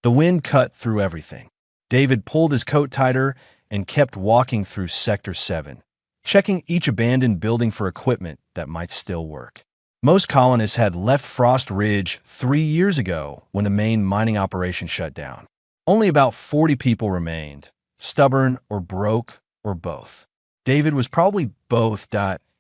The wind cut through everything. David pulled his coat tighter and kept walking through Sector 7, checking each abandoned building for equipment that might still work. Most colonists had left Frost Ridge 3 years ago when the main mining operation shut down. Only about 40 people remained, stubborn or broke or both. David was probably both.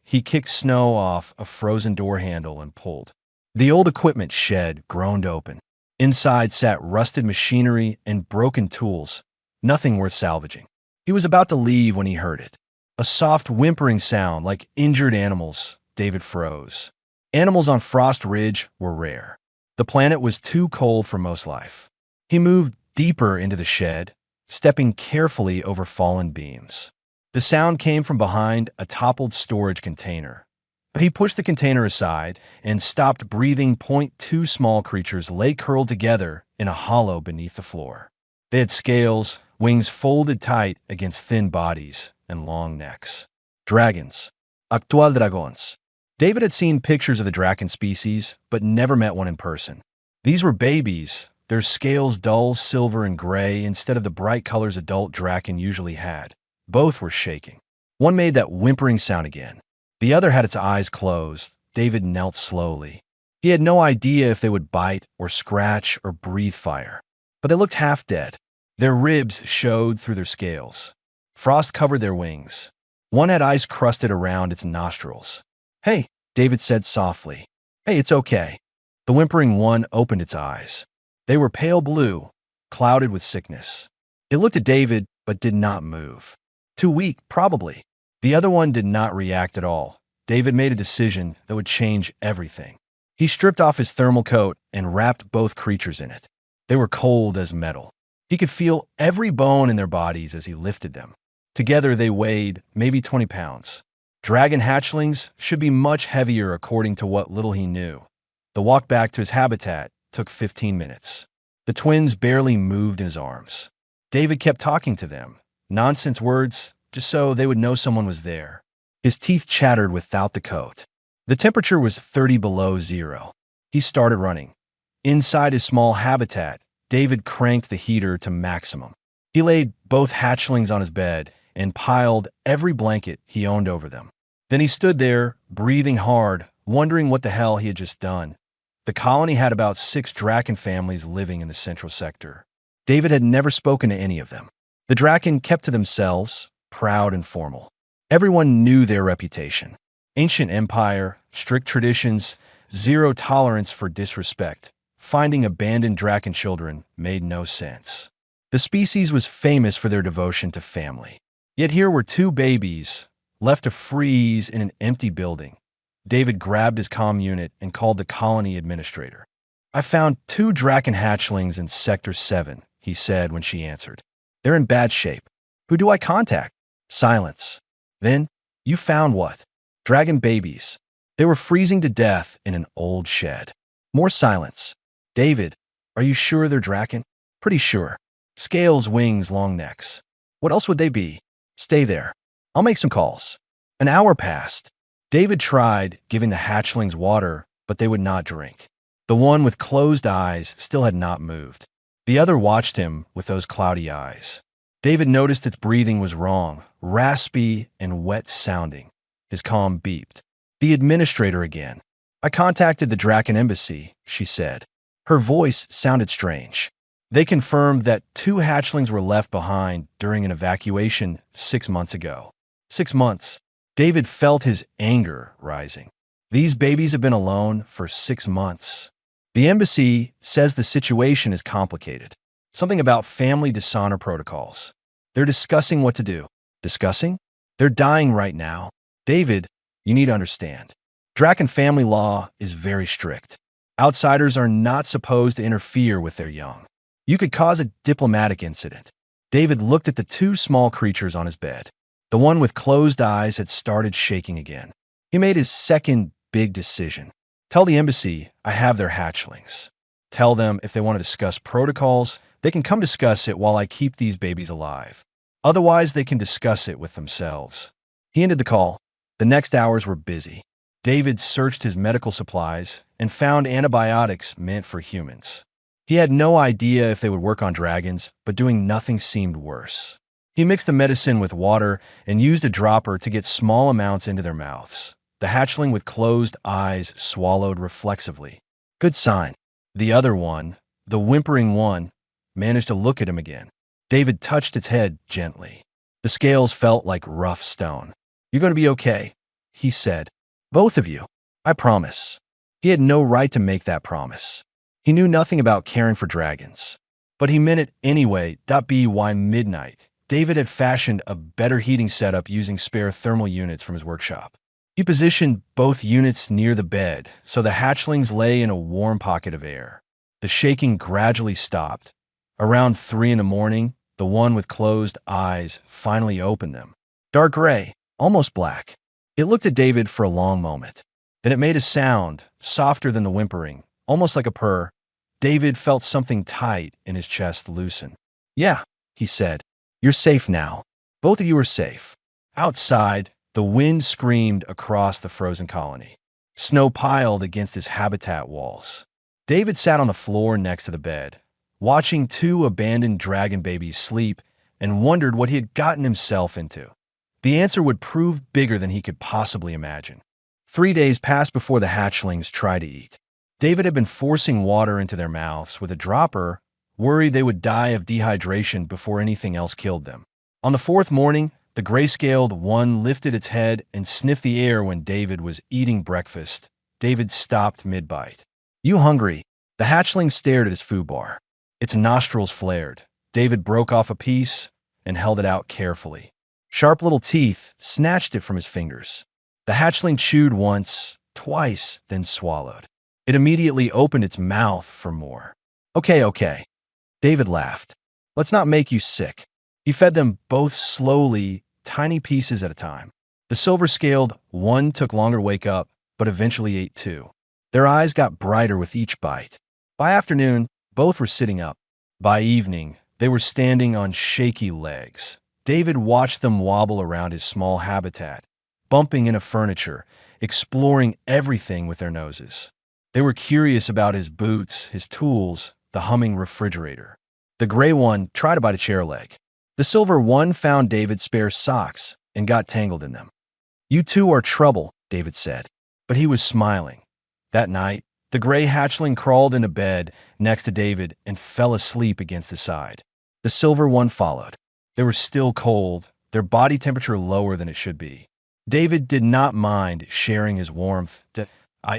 He kicked snow off a frozen door handle and pulled. The old equipment shed groaned open. Inside sat rusted machinery and broken tools, nothing worth salvaging. He was about to leave when he heard it. A soft whimpering sound like injured animals. David froze. Animals on Frost Ridge were rare. The planet was too cold for most life. He moved deeper into the shed, stepping carefully over fallen beams. The sound came from behind a toppled storage container. He pushed the container aside and stopped breathing. Two small creatures lay curled together in a hollow beneath the floor. They had scales, wings folded tight against thin bodies, and long necks. Dragons. Actual dragons. David had seen pictures of the draken species, but never met one in person. These were babies, their scales dull silver and gray instead of the bright colors adult draken usually had. Both were shaking. One made that whimpering sound again. The other had its eyes closed. David knelt slowly. He had no idea if they would bite or scratch or breathe fire. But they looked half dead. Their ribs showed through their scales. Frost covered their wings. One had ice crusted around its nostrils. "Hey," David said softly. "Hey, it's okay." The whimpering one opened its eyes. They were pale blue, clouded with sickness. It looked at David, but did not move. Too weak, probably. The other one did not react at all. David made a decision that would change everything. He stripped off his thermal coat and wrapped both creatures in it. They were cold as metal. He could feel every bone in their bodies as he lifted them. Together they weighed maybe 20 pounds. Dragon hatchlings should be much heavier according to what little he knew. The walk back to his habitat took 15 minutes. The twins barely moved in his arms. David kept talking to them. Nonsense words, just so they would know someone was there. His teeth chattered without the coat. The temperature was 30 below zero. He started running. Inside his small habitat, David cranked the heater to maximum. He laid both hatchlings on his bed and piled every blanket he owned over them. Then he stood there, breathing hard, wondering what the hell he had just done. The colony had about 6 Draken families living in the central sector. David had never spoken to any of them. The Draken kept to themselves, proud and formal. Everyone knew their reputation. Ancient empire, strict traditions, zero tolerance for disrespect. Finding abandoned Draken children made no sense. The species was famous for their devotion to family. Yet here were 2 babies, left to freeze in an empty building. David grabbed his comm unit and called the colony administrator. "I found 2 Draken hatchlings in Sector 7, he said when she answered. "They're in bad shape. Who do I contact?" Silence. Then, "You found what?" "Dragon babies. They were freezing to death in an old shed." More silence. "David, are you sure they're Draken?" "Pretty sure. Scales, wings, long necks. What else would they be?" "Stay there. I'll make some calls." An hour passed. David tried giving the hatchlings water, but they would not drink. The one with closed eyes still had not moved. The other watched him with those cloudy eyes. David noticed its breathing was wrong, raspy and wet sounding. His comm beeped. The administrator again. "I contacted the Draken embassy," she said. Her voice sounded strange. They confirmed that 2 hatchlings were left behind during an evacuation 6 months ago. 6 months. David felt his anger rising. These babies have been alone for 6 months. The embassy says the situation is complicated. Something about family dishonor protocols. They're discussing what to do. Discussing? They're dying right now. David, you need to understand. Draken family law is very strict. Outsiders are not supposed to interfere with their young. You could cause a diplomatic incident. David looked at the 2 small creatures on his bed. The one with closed eyes had started shaking again. He made his second big decision. Tell the embassy I have their hatchlings. Tell them if they want to discuss protocols, they can come discuss it while I keep these babies alive. Otherwise, they can discuss it with themselves. He ended the call. The next hours were busy. David searched his medical supplies and found antibiotics meant for humans. He had no idea if they would work on dragons, but doing nothing seemed worse. He mixed the medicine with water and used a dropper to get small amounts into their mouths. The hatchling with closed eyes swallowed reflexively. Good sign. The other one, the whimpering one, managed to look at him again. David touched its head gently. The scales felt like rough stone. "You're going to be okay," he said. "Both of you. I promise." He had no right to make that promise. He knew nothing about caring for dragons. But he meant it anyway. By midnight, David had fashioned a better heating setup using spare thermal units from his workshop. He positioned both units near the bed, so the hatchlings lay in a warm pocket of air. The shaking gradually stopped. Around 3 in the morning, the one with closed eyes finally opened them. Dark gray, almost black. It looked at David for a long moment. Then it made a sound, softer than the whimpering, almost like a purr. David felt something tight in his chest loosen. "Yeah," he said. "You're safe now. Both of you are safe." Outside, the wind screamed across the frozen colony. Snow piled against his habitat walls. David sat on the floor next to the bed, watching 2 abandoned dragon babies sleep, and wondered what he had gotten himself into. The answer would prove bigger than he could possibly imagine. 3 days passed before the hatchlings tried to eat. David had been forcing water into their mouths with a dropper, worried they would die of dehydration before anything else killed them. On the 4th morning, the gray-scaled one lifted its head and sniffed the air when David was eating breakfast. David stopped mid-bite. "You hungry?" The hatchling stared at his food bar. Its nostrils flared. David broke off a piece and held it out carefully. Sharp little teeth snatched it from his fingers. The hatchling chewed once, twice, then swallowed. It immediately opened its mouth for more. Okay. David laughed. "Let's not make you sick." He fed them both slowly, tiny pieces at a time. The silver-scaled one took longer to wake up, but eventually ate too. Their eyes got brighter with each bite. By afternoon, both were sitting up. By evening, they were standing on shaky legs. David watched them wobble around his small habitat, bumping into furniture, exploring everything with their noses. They were curious about his boots, his tools, the humming refrigerator. The gray one tried to bite a chair leg. The silver one found David's spare socks and got tangled in them. "You two are trouble," David said, but he was smiling. That night, the gray hatchling crawled into bed next to David and fell asleep against his side. The silver one followed. They were still cold, their body temperature lower than it should be. David did not mind sharing his warmth.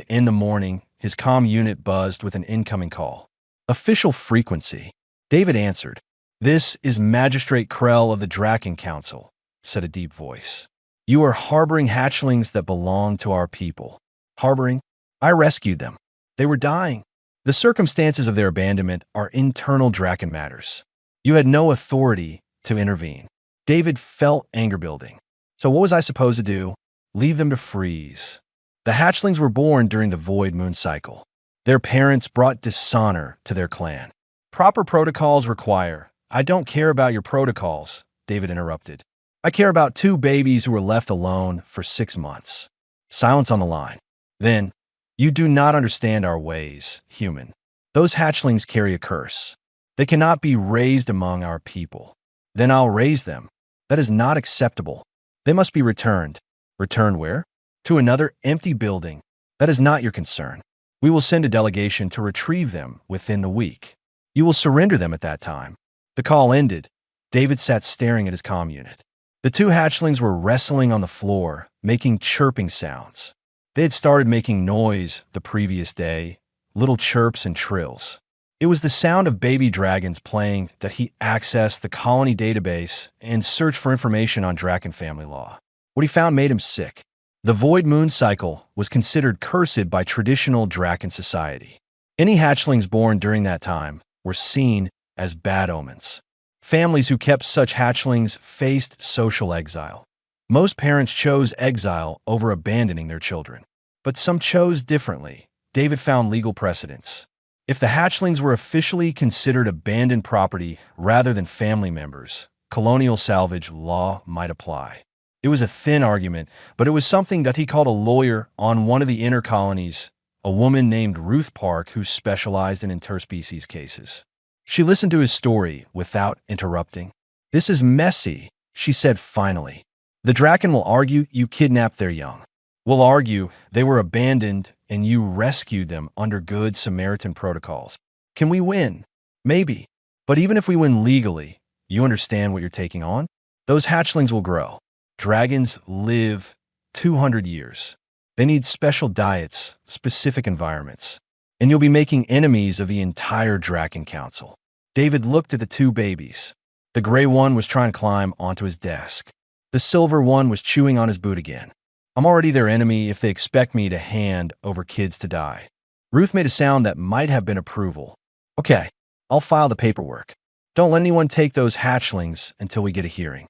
In the morning, his comm unit buzzed with an incoming call. "Official frequency." David answered. "This is Magistrate Krell of the Draken Council," said a deep voice. "You are harboring hatchlings that belong to our people." "Harboring? I rescued them. They were dying." "The circumstances of their abandonment are internal Draken matters. You had no authority to intervene." David felt anger building. "So what was I supposed to do? Leave them to freeze?" The hatchlings were born during the void moon cycle. Their parents brought dishonor to their clan. "Proper protocols require—" "I don't care about your protocols," David interrupted. "I care about 2 babies who were left alone for 6 months. Silence on the line. Then, "You do not understand our ways, human. Those hatchlings carry a curse. They cannot be raised among our people." "Then I'll raise them." "That is not acceptable. They must be returned." "Returned where?" "To another empty building." "That is not your concern. We will send a delegation to retrieve them within the week. You will surrender them at that time." The call ended. David sat staring at his comm unit. The 2 hatchlings were wrestling on the floor, making chirping sounds. They had started making noise the previous day, little chirps and trills. It was the sound of baby dragons playing that he accessed the colony database and searched for information on Draken family law. What he found made him sick. The void moon cycle was considered cursed by traditional Draken society. Any hatchlings born during that time were seen as bad omens. Families who kept such hatchlings faced social exile. Most parents chose exile over abandoning their children. But some chose differently. David found legal precedents. If the hatchlings were officially considered abandoned property rather than family members, colonial salvage law might apply. It was a thin argument, but it was something that he called a lawyer on one of the inner colonies a woman named Ruth Park who specialized in interspecies cases. She listened to his story without interrupting. "This is messy," she said finally. "The Draken will argue you kidnapped their young. Will argue they were abandoned and you rescued them under good Samaritan protocols. Can we win? Maybe. But even if we win legally, you understand what you're taking on? Those hatchlings will grow. Dragons live 200 years. They need special diets, specific environments. And you'll be making enemies of the entire Draken Council." David looked at the two babies. The gray one was trying to climb onto his desk. The silver one was chewing on his boot again. "I'm already their enemy if they expect me to hand over kids to die." Ruth made a sound that might have been approval. "Okay, I'll file the paperwork. Don't let anyone take those hatchlings until we get a hearing."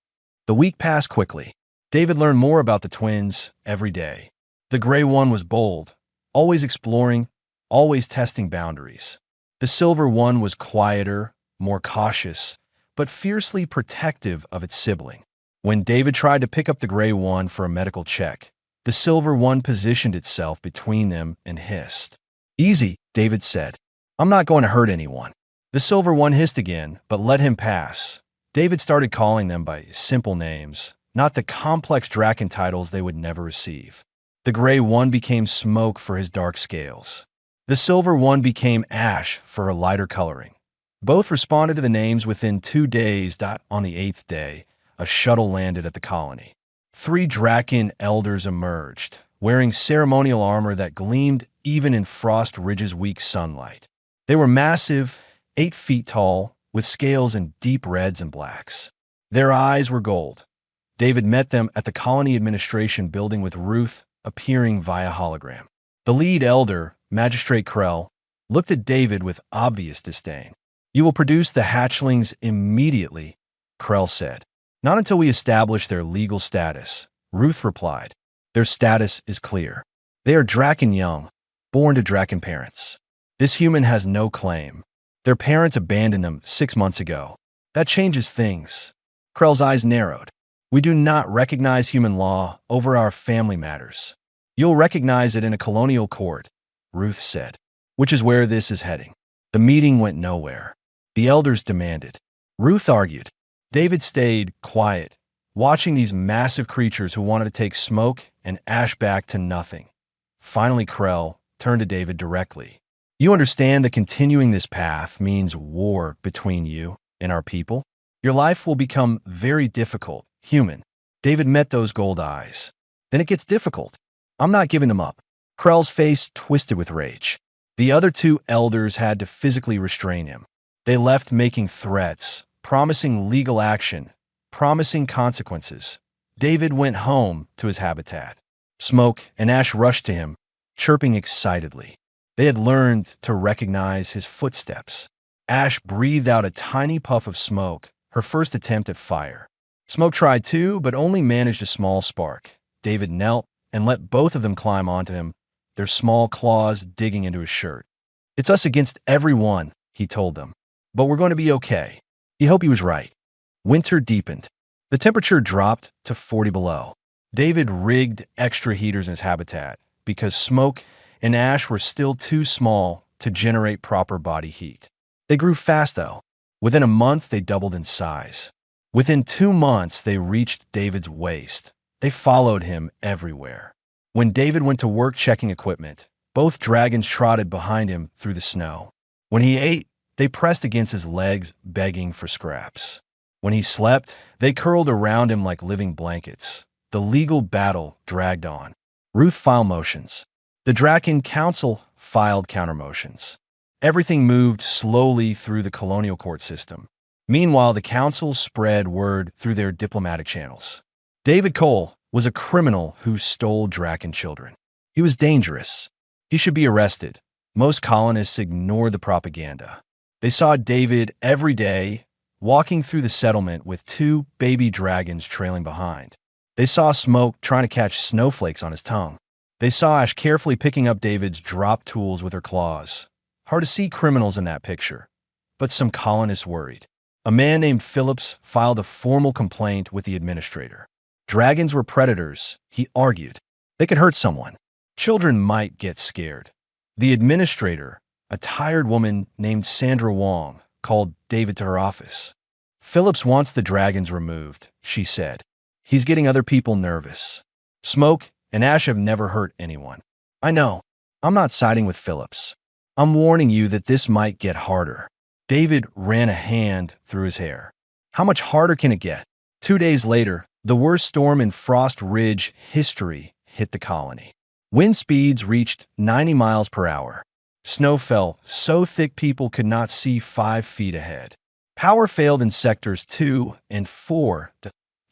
The week passed quickly. David learned more about the twins every day. The gray one was bold, always exploring, always testing boundaries. The silver one was quieter, more cautious, but fiercely protective of its sibling. When David tried to pick up the gray one for a medical check, the silver one positioned itself between them and hissed. "Easy," David said. "I'm not going to hurt anyone." The silver one hissed again, but let him pass. David started calling them by simple names, not the complex Draken titles they would never receive. The gray one became Smoke for his dark scales. The silver one became Ash for her lighter coloring. Both responded to the names within 2 days. On the 8th day, a shuttle landed at the colony. 3 Draken elders emerged, wearing ceremonial armor that gleamed even in Frost Ridge's weak sunlight. They were massive, 8 feet tall, with scales in deep reds and blacks. Their eyes were gold. David met them at the colony administration building with Ruth appearing via hologram. The lead elder, Magistrate Krell, looked at David with obvious disdain. "You will produce the hatchlings immediately," Krell said. "Not until we establish their legal status," Ruth replied. "Their status is clear. They are Draken young, born to Draken parents. This human has no claim. Their parents abandoned them 6 months ago. That changes things." Krell's eyes narrowed. "We do not recognize human law over our family matters. You'll recognize it in a colonial court," Ruth said, "which is where this is heading." The meeting went nowhere. The elders demanded. Ruth argued. David stayed quiet, watching these massive creatures who wanted to take Smoke and Ash back to nothing. Finally, Krell turned to David directly. "You understand that continuing this path means war between you and our people? Your life will become very difficult, human." David met those gold eyes. "Then it gets difficult. I'm not giving them up." Krell's face twisted with rage. The other 2 elders had to physically restrain him. They left making threats, promising legal action, promising consequences. David went home to his habitat. Smoke and Ash rushed to him, chirping excitedly. They had learned to recognize his footsteps. Ash breathed out a tiny puff of smoke, her first attempt at fire. Smoke tried too, but only managed a small spark. David knelt and let both of them climb onto him, their small claws digging into his shirt. "It's us against everyone," he told them. "But we're going to be okay." He hoped he was right. Winter deepened. The temperature dropped to 40 below. David rigged extra heaters in his habitat because Smoke and Ash were still too small to generate proper body heat. They grew fast, though. Within a month, they doubled in size. Within 2 months, they reached David's waist. They followed him everywhere. When David went to work checking equipment, both dragons trotted behind him through the snow. When he ate, they pressed against his legs, begging for scraps. When he slept, they curled around him like living blankets. The legal battle dragged on. Ruth filed motions. The Draken Council filed countermotions. Everything moved slowly through the colonial court system. Meanwhile, the council spread word through their diplomatic channels. David Cole was a criminal who stole Draken children. He was dangerous. He should be arrested. Most colonists ignored the propaganda. They saw David every day walking through the settlement with 2 baby dragons trailing behind. They saw Smoke trying to catch snowflakes on his tongue. They saw Ash carefully picking up David's drop tools with her claws. Hard to see criminals in that picture, but some colonists worried. A man named Phillips filed a formal complaint with the administrator. Dragons were predators, he argued. They could hurt someone. Children might get scared. The administrator, a tired woman named Sandra Wong, called David to her office. Phillips wants the dragons removed, she said. He's getting other people nervous. Smoke and ash have never hurt anyone. I know. I'm not siding with Phillips. I'm warning you that this might get harder. David ran a hand through his hair. How much harder can it get? 2 days later, the worst storm in Frost Ridge history hit the colony. Wind speeds reached 90 miles per hour. Snow fell so thick people could not see 5 feet ahead. Power failed in sectors 2 and 4.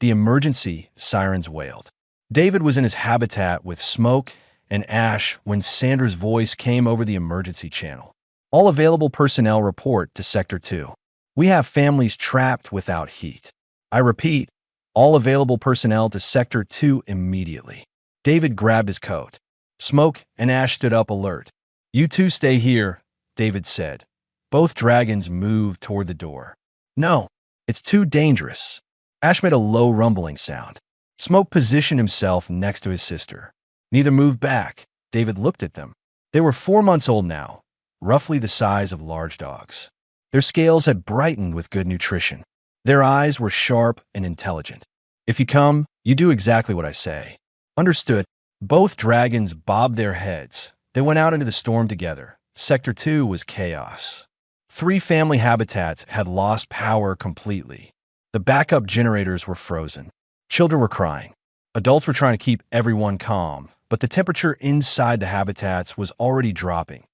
The emergency sirens wailed. David was in his habitat with Smoke and Ash when Sandra's voice came over the emergency channel. All available personnel report to Sector 2. We have families trapped without heat. I repeat, all available personnel to Sector 2 immediately. David grabbed his coat. Smoke and Ash stood up alert. You two stay here, David said. Both dragons moved toward the door. No, it's too dangerous. Ash made a low rumbling sound. Smoke positioned himself next to his sister. Neither moved back. David looked at them. They were 4 months old now, roughly the size of large dogs. Their scales had brightened with good nutrition. Their eyes were sharp and intelligent. If you come, you do exactly what I say. Understood. Both dragons bobbed their heads. They went out into the storm together. Sector 2 was chaos. 3 family habitats had lost power completely. The backup generators were frozen. Children were crying. Adults were trying to keep everyone calm, but the temperature inside the habitats was already dropping.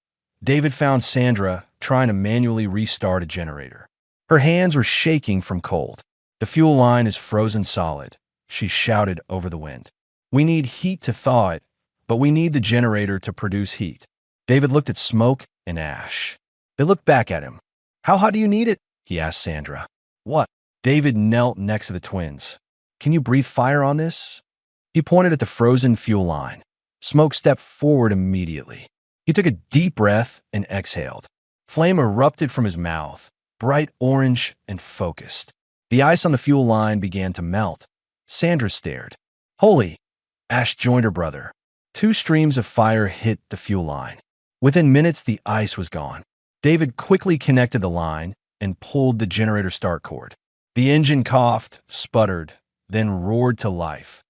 David found Sandra trying to manually restart a generator. Her hands were shaking from cold. The fuel line is frozen solid, she shouted over the wind. We need heat to thaw it, but we need the generator to produce heat. David looked at Smoke and Ash. They looked back at him. How hot do you need it? He asked Sandra. What? David knelt next to the twins. Can you breathe fire on this? He pointed at the frozen fuel line. Smoke stepped forward immediately. He took a deep breath and exhaled. Flame erupted from his mouth, bright orange and focused. The ice on the fuel line began to melt. Sandra stared. Holy! Ash joined her brother. 2 streams of fire hit the fuel line. Within minutes, the ice was gone. David quickly connected the line and pulled the generator start cord. The engine coughed, sputtered, then roared to life.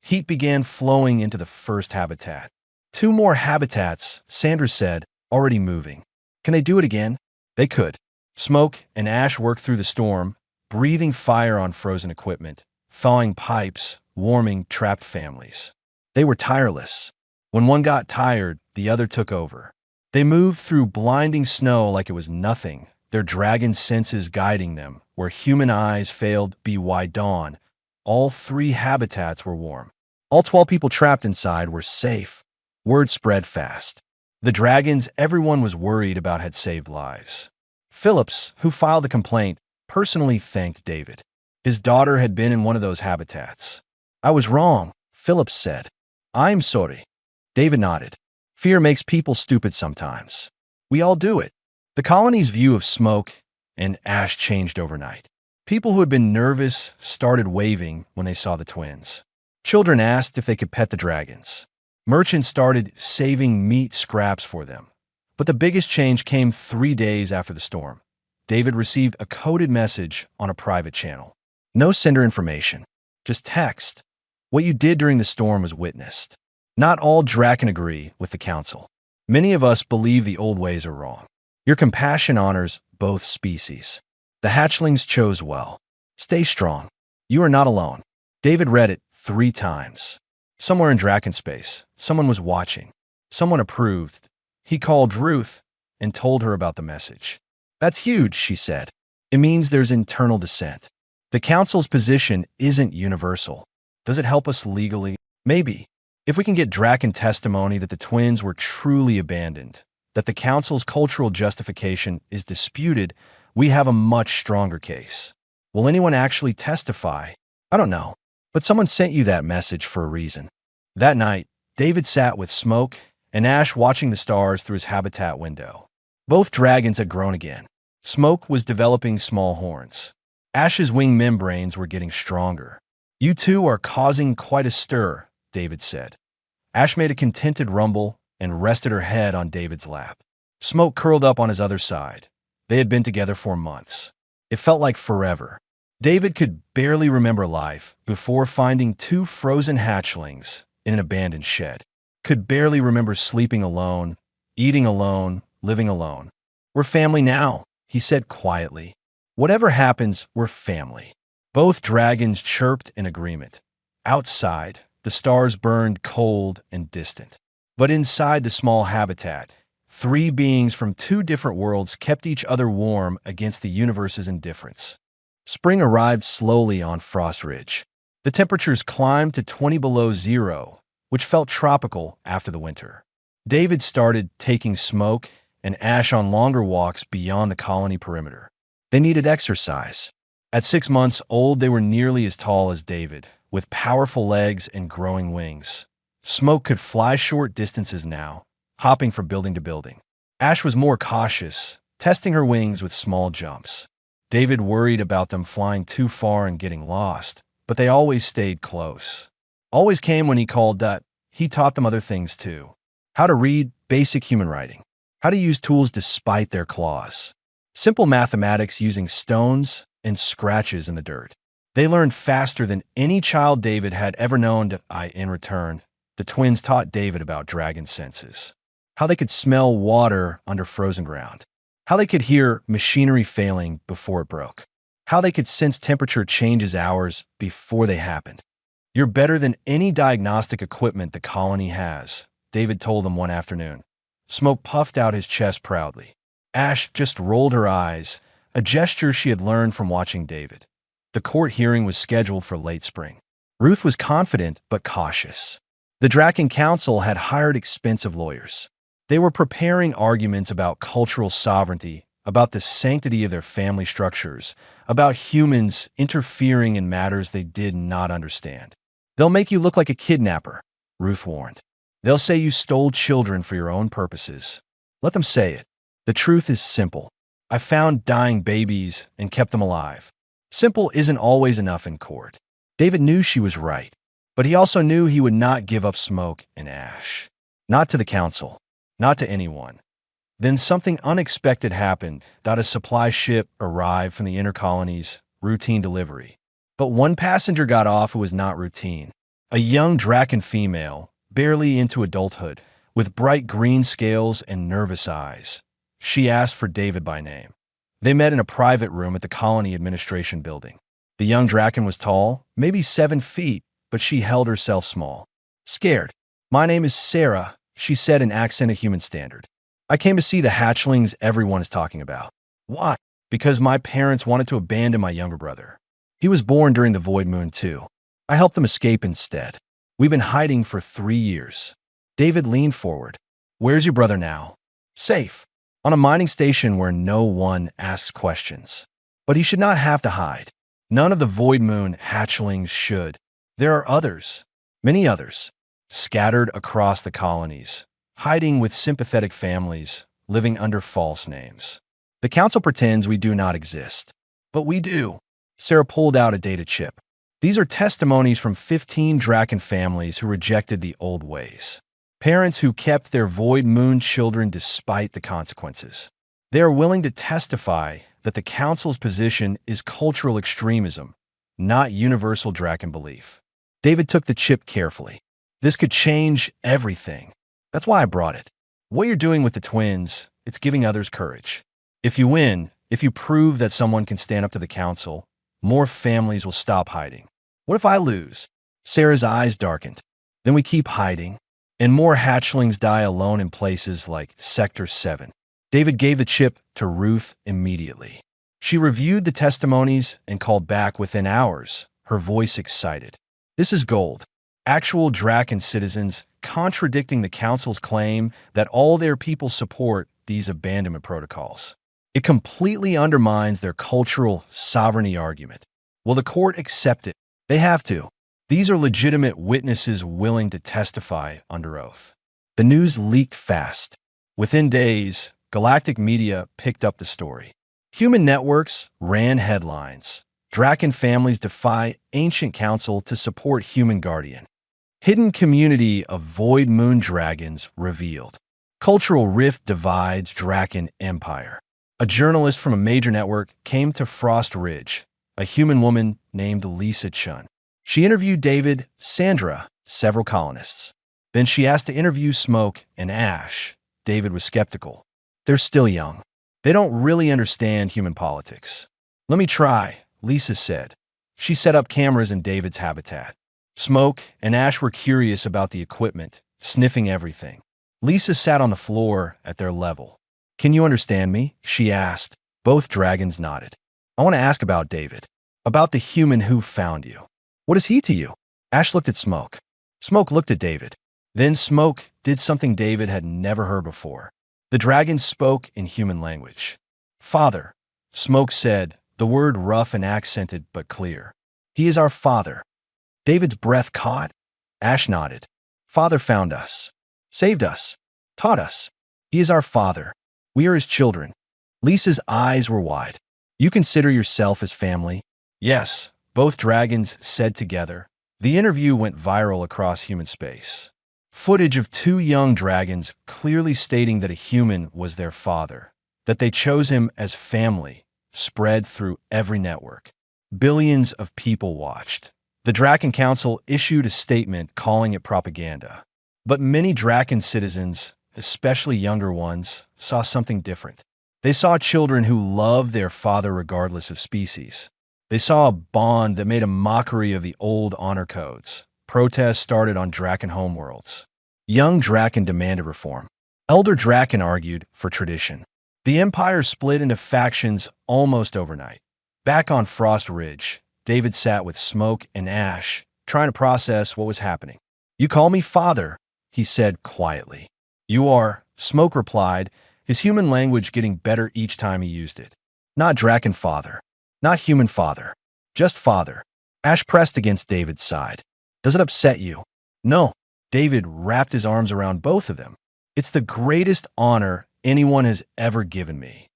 Heat began flowing into the first habitat. 2 more habitats, Sandra said, already moving. Can they do it again? They could. Smoke and Ash worked through the storm, breathing fire on frozen equipment, thawing pipes, warming trapped families. They were tireless. When one got tired, the other took over. They moved through blinding snow like it was nothing, their dragon senses guiding them, where human eyes failed by dawn. All 3 habitats were warm. All 12 people trapped inside were safe. Word spread fast. The dragons everyone was worried about had saved lives. Phillips, who filed the complaint, personally thanked David. His daughter had been in one of those habitats. I was wrong, Phillips said. I'm sorry. David nodded. Fear makes people stupid sometimes. We all do it. The colony's view of Smoke and Ash changed overnight. People who had been nervous started waving when they saw the twins. Children asked if they could pet the dragons. Merchants started saving meat scraps for them. But the biggest change came 3 days after the storm. David received a coded message on a private channel. No sender information, just text. What you did during the storm was witnessed. Not all Draken agree with the council. Many of us believe the old ways are wrong. Your compassion honors both species. The hatchlings chose well. Stay strong. You are not alone. David read it 3 times. Somewhere in Draken space, someone was watching. Someone approved. He called Ruth and told her about the message. That's huge, she said. It means there's internal dissent. The council's position isn't universal. Does it help us legally? Maybe. If we can get Draken testimony that the twins were truly abandoned, that the council's cultural justification is disputed, we have a much stronger case. Will anyone actually testify? I don't know. But someone sent you that message for a reason. That night, David sat with Smoke and Ash watching the stars through his habitat window. Both dragons had grown again. Smoke was developing small horns. Ash's wing membranes were getting stronger. You two are causing quite a stir, David said. Ash made a contented rumble, and rested her head on David's lap. Smoke curled up on his other side. They had been together for months. It felt like forever. David could barely remember life before finding two frozen hatchlings in an abandoned shed. Could barely remember sleeping alone, eating alone, living alone. "We're family now," he said quietly. "Whatever happens, we're family." Both dragons chirped in agreement. Outside, the stars burned cold and distant. But inside the small habitat, three beings from two different worlds kept each other warm against the universe's indifference. Spring arrived slowly on Frost Ridge. The temperatures climbed to 20 below zero, which felt tropical after the winter. David started taking Smoke and Ash on longer walks beyond the colony perimeter. They needed exercise. At 6 months old, they were nearly as tall as David, with powerful legs and growing wings. Smoke could fly short distances now, hopping from building to building. Ash was more cautious, testing her wings with small jumps. David worried about them flying too far and getting lost, but they always stayed close. Always came when he called that. He taught them other things too. How to read basic human writing. How to use tools despite their claws. Simple mathematics using stones and scratches in the dirt. They learned faster than any child David had ever known. In return, the twins taught David about dragon senses. How they could smell water under frozen ground. How they could hear machinery failing before it broke. How they could sense temperature changes hours before they happened. "You're better than any diagnostic equipment the colony has," David told them one afternoon. Smoke puffed out his chest proudly. Ash just rolled her eyes, a gesture she had learned from watching David. The court hearing was scheduled for late spring. Ruth was confident but cautious. The Draken Council had hired expensive lawyers. They were preparing arguments about cultural sovereignty, about the sanctity of their family structures, about humans interfering in matters they did not understand. "They'll make you look like a kidnapper," Ruth warned. "They'll say you stole children for your own purposes. Let them say it. The truth is simple. I found dying babies and kept them alive." Simple isn't always enough in court. David knew she was right, but he also knew he would not give up Smoke and Ash. Not to the council. Not to anyone. Then something unexpected happened. A supply ship arrived from the inner colony's routine delivery. But one passenger got off who was not routine. A young Draken female, barely into adulthood, with bright green scales and nervous eyes. She asked for David by name. They met in a private room at the colony administration building. The young Draken was tall, maybe 7 feet, but she held herself small. Scared. "My name is Sarah," she said in accent of human standard. "I came to see the hatchlings everyone is talking about." "Why?" "Because my parents wanted to abandon my younger brother. He was born during the void moon too. I helped them escape instead. We've been hiding for 3 years. David leaned forward. "Where's your brother now?" "Safe. On a mining station where no one asks questions." But he should not have to hide. None of the void moon hatchlings should. There are others, many others, scattered across the colonies, hiding with sympathetic families, living under false names. The council pretends we do not exist. But we do. Sarah pulled out a data chip. These are testimonies from 15 Draken families who rejected the old ways. Parents who kept their void moon children despite the consequences. They are willing to testify that the council's position is cultural extremism, not universal Draken belief. David took the chip carefully. This could change everything. That's why I brought it. What you're doing with the twins, it's giving others courage. If you win, if you prove that someone can stand up to the council, more families will stop hiding. What if I lose? Sarah's eyes darkened. Then we keep hiding, and more hatchlings die alone in places like Sector 7. David gave the chip to Ruth immediately. She reviewed the testimonies and called back within hours, her voice excited. "This is gold. Actual Draken citizens contradicting the council's claim that all their people support these abandonment protocols. It completely undermines their cultural sovereignty argument. Will the court accept it? They have to. These are legitimate witnesses willing to testify under oath." The news leaked fast. Within days, galactic media picked up the story. Human networks ran headlines. Draken families defy ancient council to support human guardian. Hidden community of void moon dragons revealed. Cultural rift divides Draken Empire. A journalist from a major network came to Frost Ridge, a human woman named Lisa Chun. She interviewed David, Sandra, several colonists. Then she asked to interview Smoke and Ash. David was skeptical. They're still young. They don't really understand human politics. Let me try, Lisa said. She set up cameras in David's habitat. Smoke and Ash were curious about the equipment, sniffing everything. Lisa sat on the floor at their level. Can you understand me? She asked. Both dragons nodded. I want to ask about David. About the human who found you. What is he to you? Ash looked at Smoke. Smoke looked at David. Then Smoke did something David had never heard before. The dragon spoke in human language. Father, Smoke said, the word rough and accented but clear. He is our father. David's breath caught. Ash nodded. Father found us, saved us, taught us. He is our father. We are his children. Lisa's eyes were wide. You consider yourself as family? Yes, both dragons said together. The interview went viral across human space. Footage of two young dragons clearly stating that a human was their father, that they chose him as family, spread through every network. Billions of people watched. The Draken Council issued a statement calling it propaganda. But many Draken citizens, especially younger ones, saw something different. They saw children who loved their father regardless of species. They saw a bond that made a mockery of the old honor codes. Protests started on Draken homeworlds. Young Draken demanded reform. Elder Draken argued for tradition. The Empire split into factions almost overnight. Back on Frost Ridge, David sat with Smoke and Ash, trying to process what was happening. You call me father, he said quietly. You are, Smoke replied, his human language getting better each time he used it. Not Draken father. Not human father. Just father. Ash pressed against David's side. Does it upset you? No. David wrapped his arms around both of them. It's the greatest honor anyone has ever given me.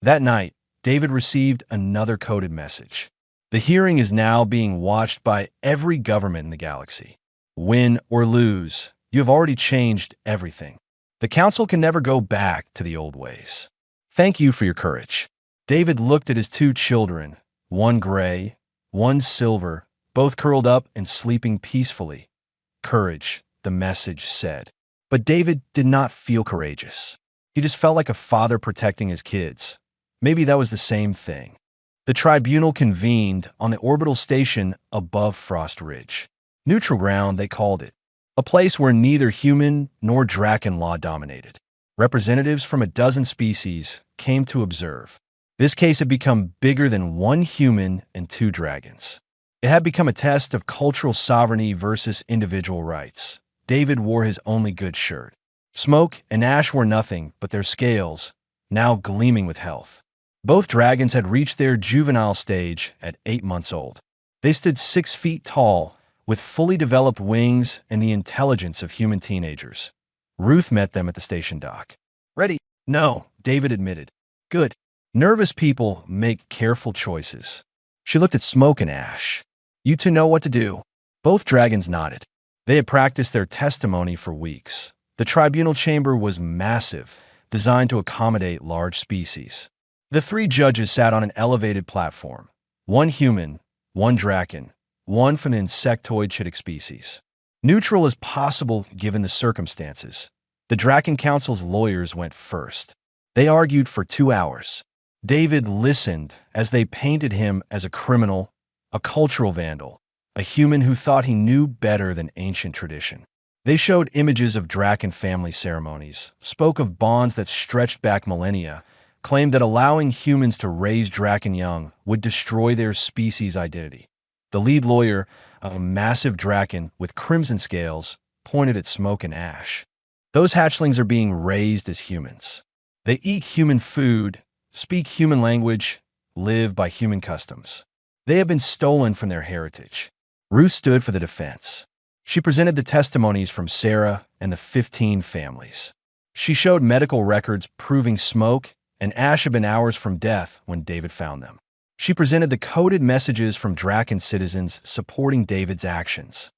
That night, David received another coded message. The hearing is now being watched by every government in the galaxy. Win or lose, you have already changed everything. The council can never go back to the old ways. Thank you for your courage. David looked at his two children, one gray, one silver, both curled up and sleeping peacefully. Courage, the message said. But David did not feel courageous. He just felt like a father protecting his kids. Maybe that was the same thing. The tribunal convened on the orbital station above Frost Ridge. Neutral ground, they called it. A place where neither human nor Draken law dominated. Representatives from a dozen species came to observe. This case had become bigger than one human and two dragons. It had become a test of cultural sovereignty versus individual rights. David wore his only good shirt. Smoke and Ash wore nothing but their scales, now gleaming with health. Both dragons had reached their juvenile stage at 8 months old. They stood 6 feet tall, with fully developed wings and the intelligence of human teenagers. Ruth met them at the station dock. Ready? No, David admitted. Good. Nervous people make careful choices. She looked at Smoke and Ash. You two know what to do. Both dragons nodded. They had practiced their testimony for weeks. The tribunal chamber was massive, designed to accommodate large species. The 3 judges sat on an elevated platform. One human, one Draken, one from the insectoid chitic species. Neutral as possible given the circumstances. The Draken Council's lawyers went first. They argued for 2 hours. David listened as they painted him as a criminal, a cultural vandal, a human who thought he knew better than ancient tradition. They showed images of Draken family ceremonies, spoke of bonds that stretched back millennia, claimed that allowing humans to raise Draken young would destroy their species' identity. The lead lawyer, a massive Draken with crimson scales, pointed at Smoke and Ash. Those hatchlings are being raised as humans. They eat human food, speak human language, live by human customs. They have been stolen from their heritage. Ruth stood for the defense. She presented the testimonies from Sarah and the 15 families. She showed medical records proving Smoke and Ash had been hours from death when David found them. She presented the coded messages from Draken citizens supporting David's actions.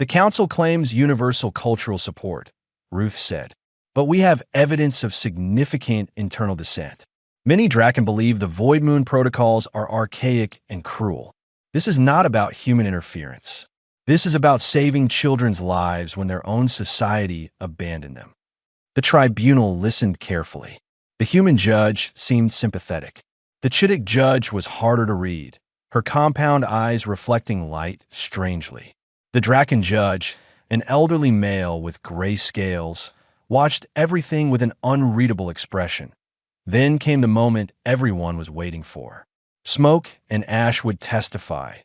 The council claims universal cultural support, Ruth said. But we have evidence of significant internal dissent. Many Draken believe the Void Moon protocols are archaic and cruel. This is not about human interference. This is about saving children's lives when their own society abandoned them. The tribunal listened carefully. The human judge seemed sympathetic. The Chittick judge was harder to read, her compound eyes reflecting light strangely. The Draken judge, an elderly male with gray scales, watched everything with an unreadable expression. Then came the moment everyone was waiting for. Smoke and Ash would testify.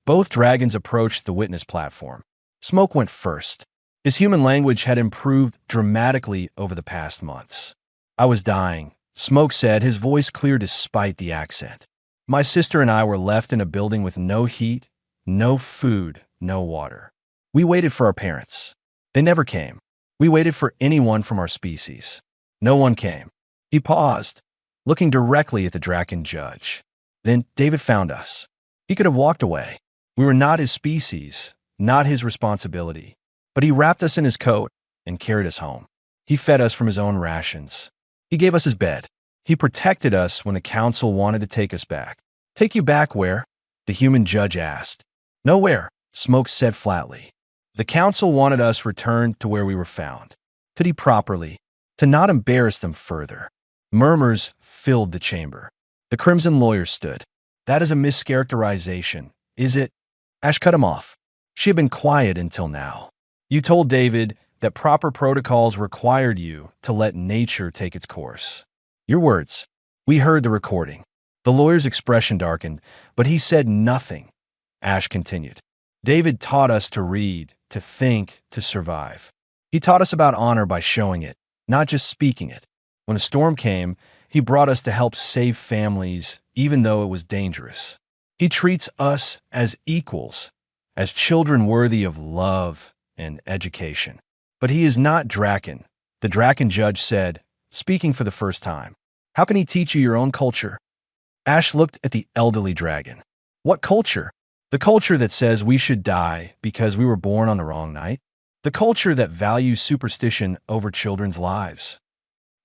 Both dragons approached the witness platform. Smoke went first. His human language had improved dramatically over the past months. I was dying, Smoke said, his voice clear despite the accent. My sister and I were left in a building with no heat, no food, no water. We waited for our parents. They never came. We waited for anyone from our species. No one came. He paused, looking directly at the Draken judge. Then David found us. He could have walked away. We were not his species, not his responsibility. But he wrapped us in his coat and carried us home. He fed us from his own rations. He gave us his bed. He protected us when the council wanted to take us back. Take you back where? The human judge asked. Nowhere, Smoke said flatly. The council wanted us returned to where we were found. To do properly, to not embarrass them further. Murmurs filled the chamber. The Crimson lawyer stood. That is a mischaracterization, is it? Ash cut him off. She had been quiet until now. You told David that proper protocols required you to let nature take its course. Your words. We heard the recording. The lawyer's expression darkened, but he said nothing. Ash continued. David taught us to read, to think, to survive. He taught us about honor by showing it, not just speaking it. When a storm came, he brought us to help save families, even though it was dangerous. He treats us as equals, as children worthy of love and education. But he is not Draken, the Draken judge said, speaking for the first time. How can he teach you your own culture? Ash looked at the elderly dragon. What culture? The culture that says we should die because we were born on the wrong night? The culture that values superstition over children's lives?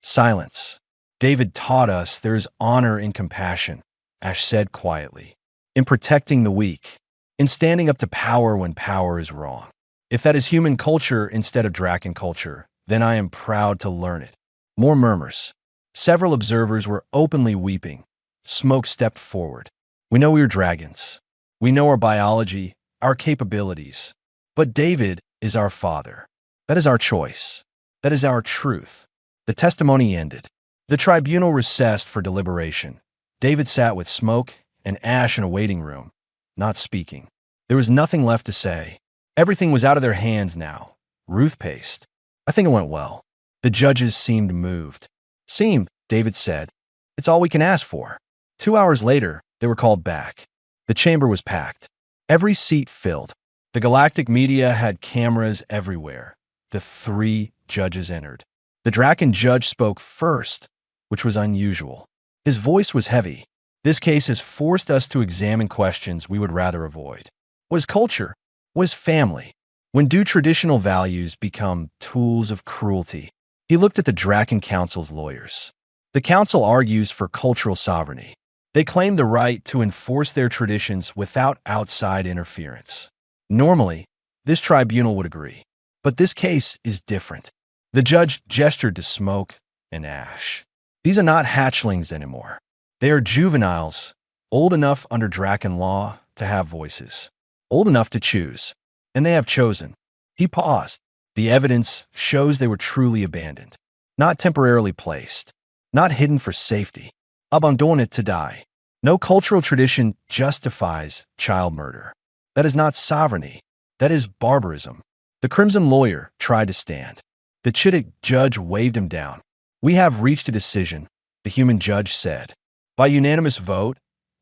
Silence. David taught us there is honor in compassion, Ash said quietly. In protecting the weak. In standing up to power when power is wrong. If that is human culture instead of Draken culture, then I am proud to learn it. More murmurs. Several observers were openly weeping. Smoke stepped forward. We know we are dragons. We know our biology, our capabilities. But David is our father. That is our choice. That is our truth. The testimony ended. The tribunal recessed for deliberation. David sat with Smoke and Ash in a waiting room, not speaking. There was nothing left to say. Everything was out of their hands now. Ruth paced. I think it went well. The judges seemed moved. Seemed, David said. It's all we can ask for. 2 hours later, they were called back. The chamber was packed. Every seat filled. The galactic media had cameras everywhere. The 3 judges entered. The Draken judge spoke first, which was unusual. His voice was heavy. This case has forced us to examine questions we would rather avoid. What is culture? What is family? When do traditional values become tools of cruelty? He looked at the Draken Council's lawyers. The council argues for cultural sovereignty. They claim the right to enforce their traditions without outside interference. Normally, this tribunal would agree. But this case is different. The judge gestured to Smoke and Ash. These are not hatchlings anymore. They are juveniles, old enough under Draken law to have voices, old enough to choose. And they have chosen. He paused. The evidence shows they were truly abandoned, not temporarily placed, not hidden for safety, abandoned to die. No cultural tradition justifies child murder. That is not sovereignty. That is barbarism. The Crimson lawyer tried to stand. The Chittick judge waved him down. We have reached a decision, the human judge said. By unanimous vote,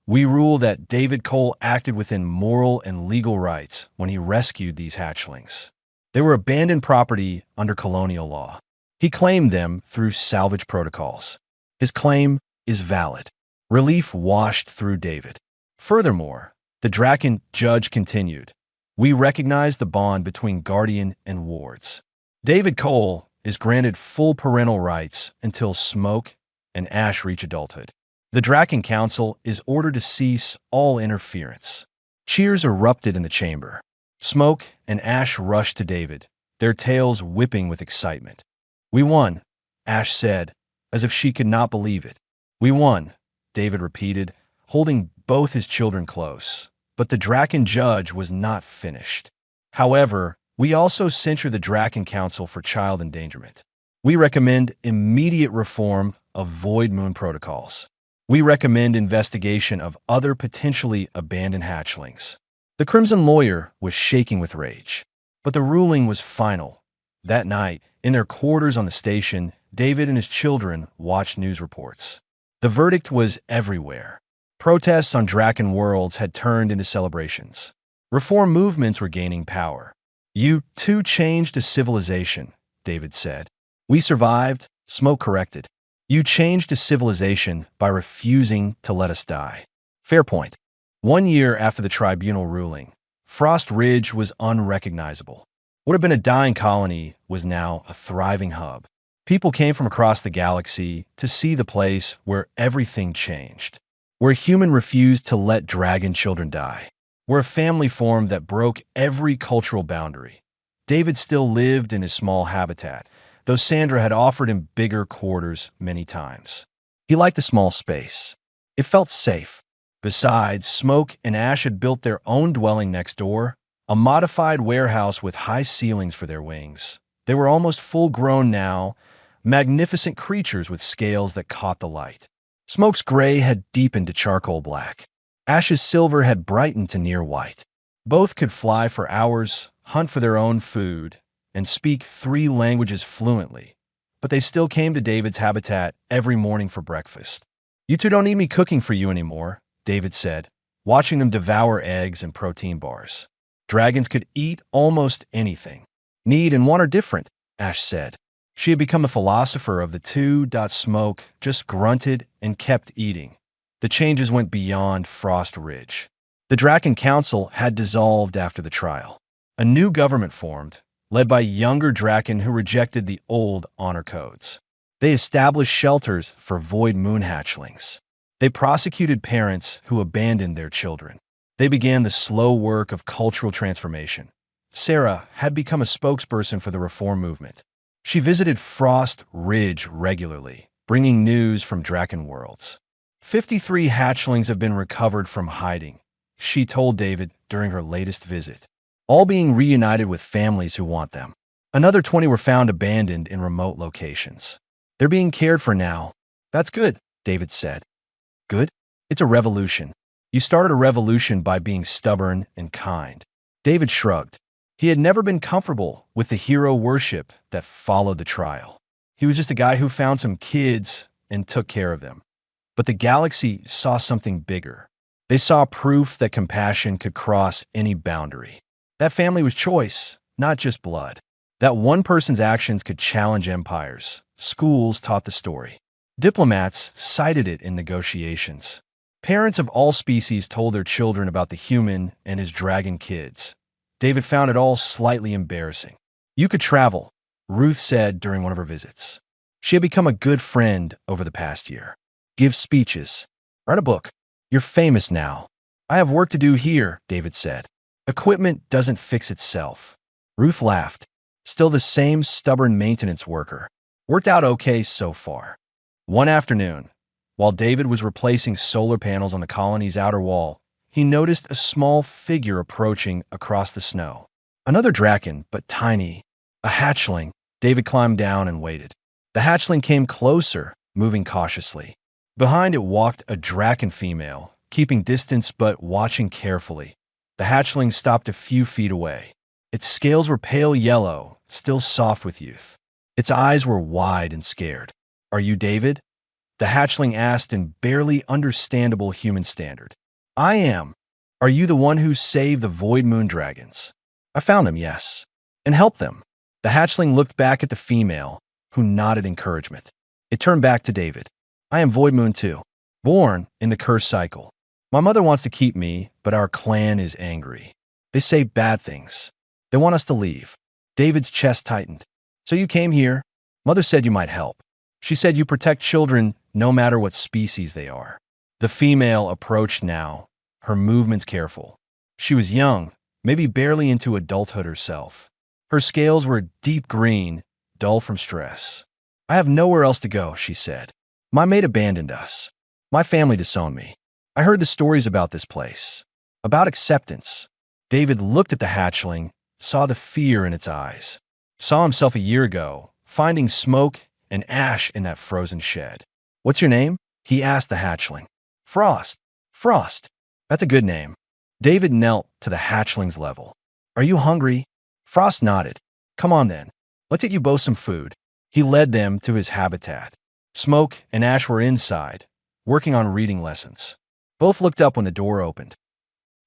we rule that David Cole acted within moral and legal rights when he rescued these hatchlings. They were abandoned property under colonial law. He claimed them through salvage protocols. His claim is valid. Relief washed through David. Furthermore, the Draken judge continued. We recognize the bond between guardian and wards. David Cole is granted full parental rights until Smoke and Ash reach adulthood. The Draken Council is ordered to cease all interference. Cheers erupted in the chamber. Smoke and Ash rushed to David, their tails whipping with excitement. "We won," Ash said, as if she could not believe it. "We won," David repeated, holding both his children close. But the Draken judge was not finished. "However, we also censure the Draken Council for child endangerment. We recommend immediate reform of Void Moon protocols. We recommend investigation of other potentially abandoned hatchlings." The Crimson Lawyer was shaking with rage. But the ruling was final. That night, in their quarters on the station, David and his children watched news reports. The verdict was everywhere. Protests on Draken worlds had turned into celebrations. Reform movements were gaining power. "You too changed to civilization," David said. "We survived," Smoke corrected. "You changed to civilization by refusing to let us die." Fair point. 1 year after the tribunal ruling, Frost Ridge was unrecognizable. What had been a dying colony was now a thriving hub. People came from across the galaxy to see the place where everything changed, where human refused to let dragon children die, where a family formed that broke every cultural boundary. David still lived in his small habitat, though Sandra had offered him bigger quarters many times. He liked the small space. It felt safe. Besides, Smoke and Ash had built their own dwelling next door, a modified warehouse with high ceilings for their wings. They were almost full-grown now, magnificent creatures with scales that caught the light. Smoke's gray had deepened to charcoal black. Ash's silver had brightened to near white. Both could fly for hours, hunt for their own food, and speak 3 languages fluently, but they still came to David's habitat every morning for breakfast. "You two don't need me cooking for you anymore," David said, watching them devour eggs and protein bars. "Dragons could eat almost anything." "Need and want are different," Ash said. She had become a philosopher of the two. Smoke just grunted and kept eating. The changes went beyond Frost Ridge. The Draken Council had dissolved after the trial. A new government formed, led by younger Draken who rejected the old honor codes. They established shelters for Void Moon hatchlings. They prosecuted parents who abandoned their children. They began the slow work of cultural transformation. Sarah had become a spokesperson for the reform movement. She visited Frost Ridge regularly, bringing news from Draken worlds. 53 hatchlings have been recovered from hiding, she told David during her latest visit, all being reunited with families who want them. Another 20 were found abandoned in remote locations. "They're being cared for now." "That's good," David said. "Good? It's a revolution. You started a revolution by being stubborn and kind." David shrugged. He had never been comfortable with the hero worship that followed the trial. He was just a guy who found some kids and took care of them. But the galaxy saw something bigger. They saw proof that compassion could cross any boundary. That family was choice, not just blood. That one person's actions could challenge empires. Schools taught the story. Diplomats cited it in negotiations. Parents of all species told their children about the human and his dragon kids. David found it all slightly embarrassing. "You could travel," Ruth said during one of her visits. She had become a good friend over the past year. "Give speeches. Write a book. You're famous now." "I have work to do here," David said. "Equipment doesn't fix itself." Ruth laughed. Still the same stubborn maintenance worker. Worked out okay so far. One afternoon, while David was replacing solar panels on the colony's outer wall, he noticed a small figure approaching across the snow. Another Draken, but tiny. A hatchling. David climbed down and waited. The hatchling came closer, moving cautiously. Behind it walked a Draken female, keeping distance but watching carefully. The hatchling stopped a few feet away. Its scales were pale yellow, still soft with youth. Its eyes were wide and scared. "Are you David?" The hatchling asked in barely understandable human standard. "I am. Are you the one who saved the Void Moon dragons?" "I found them, yes. And helped them." The hatchling looked back at the female, who nodded encouragement. It turned back to David. "I am Void Moon too. Born in the curse cycle. My mother wants to keep me, but our clan is angry. They say bad things. They want us to leave. David's chest tightened. So you came here? Mother said you might help. She said you protect children no matter what species they are. The female approached now, her movements careful. She was young, maybe barely into adulthood herself. Her scales were deep green, dull from stress. I have nowhere else to go, she said. My mate abandoned us. My family disowned me. I heard the stories about this place. About acceptance. David looked at the hatchling, saw the fear in its eyes. Saw himself a year ago, finding smoke and ash in that frozen shed. What's your name? He asked the hatchling. Frost. Frost. That's a good name. David knelt to the hatchling's level. Are you hungry? Frost nodded. Come on then. Let's get you both some food. He led them to his habitat. Smoke and Ash were inside, working on reading lessons. Both looked up when the door opened.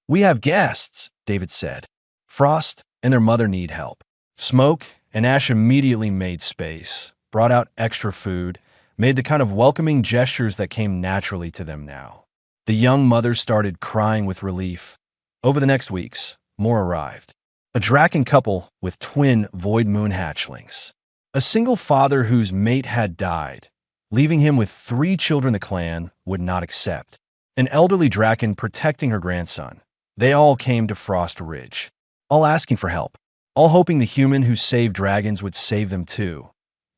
We have guests, David said. Frost and their mother need help. Smoke and Ash immediately made space, brought out extra food, made the kind of welcoming gestures that came naturally to them now. The young mother started crying with relief. Over the next weeks, more arrived. A Draken couple with twin Void Moon hatchlings. A single father whose mate had died, leaving him with 3 children the clan would not accept. An elderly Draken protecting her grandson. They all came to Frost Ridge, all asking for help, all hoping the human who saved dragons would save them too.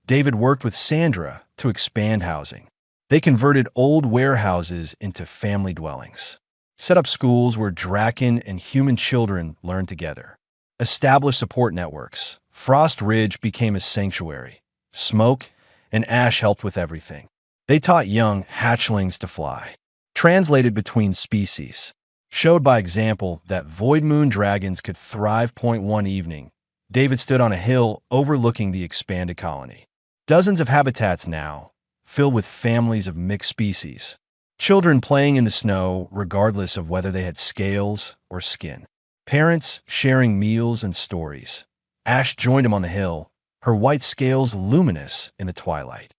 David worked with Sandra to expand housing. They converted old warehouses into family dwellings, set up schools where Draken and human children learned together, established support networks. Frost Ridge became a sanctuary. Smoke and Ash helped with everything. They taught young hatchlings to fly, translated between species, showed by example that Void Moon dragons could thrive. One evening, David stood on a hill overlooking the expanded colony. Dozens of habitats now, filled with families of mixed species. Children playing in the snow regardless of whether they had scales or skin. Parents sharing meals and stories. Ash joined him on the hill, her white scales luminous in the twilight.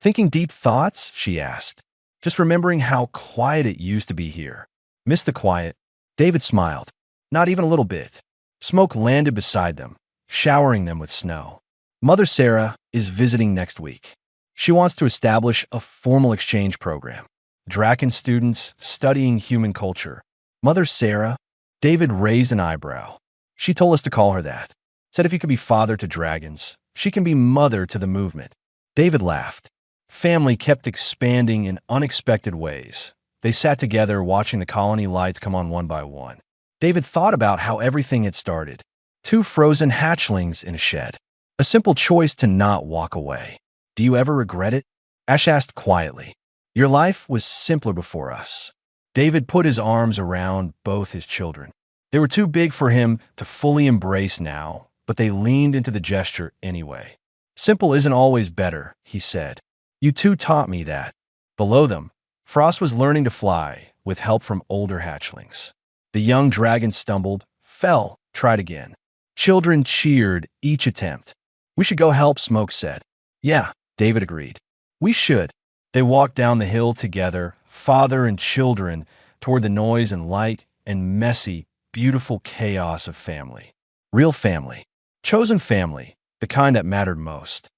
Thinking deep thoughts? She asked, just remembering how quiet it used to be here. Miss the quiet? David smiled. Not even a little bit. Smoke landed beside them, showering them with snow. Mother Sarah is visiting next week. She wants to establish a formal exchange program. Draken students studying human culture. Mother Sarah? David raised an eyebrow. She told us to call her that. Said if you could be father to dragons, she can be mother to the movement. David laughed. Family kept expanding in unexpected ways. They sat together watching the colony lights come on one by one. David thought about how everything had started. 2 frozen hatchlings in a shed. A simple choice to not walk away. Do you ever regret it? Ash asked quietly. Your life was simpler before us. David put his arms around both his children. They were too big for him to fully embrace now, but they leaned into the gesture anyway. Simple isn't always better, he said. You two taught me that. Below them, Frost was learning to fly with help from older hatchlings. The young dragon stumbled, fell, tried again. Children cheered each attempt. We should go help, Smoke said. Yeah, David agreed. We should. They walked down the hill together, father and children, toward the noise and light and messy, beautiful chaos of family. Real family. Chosen family, the kind that mattered most.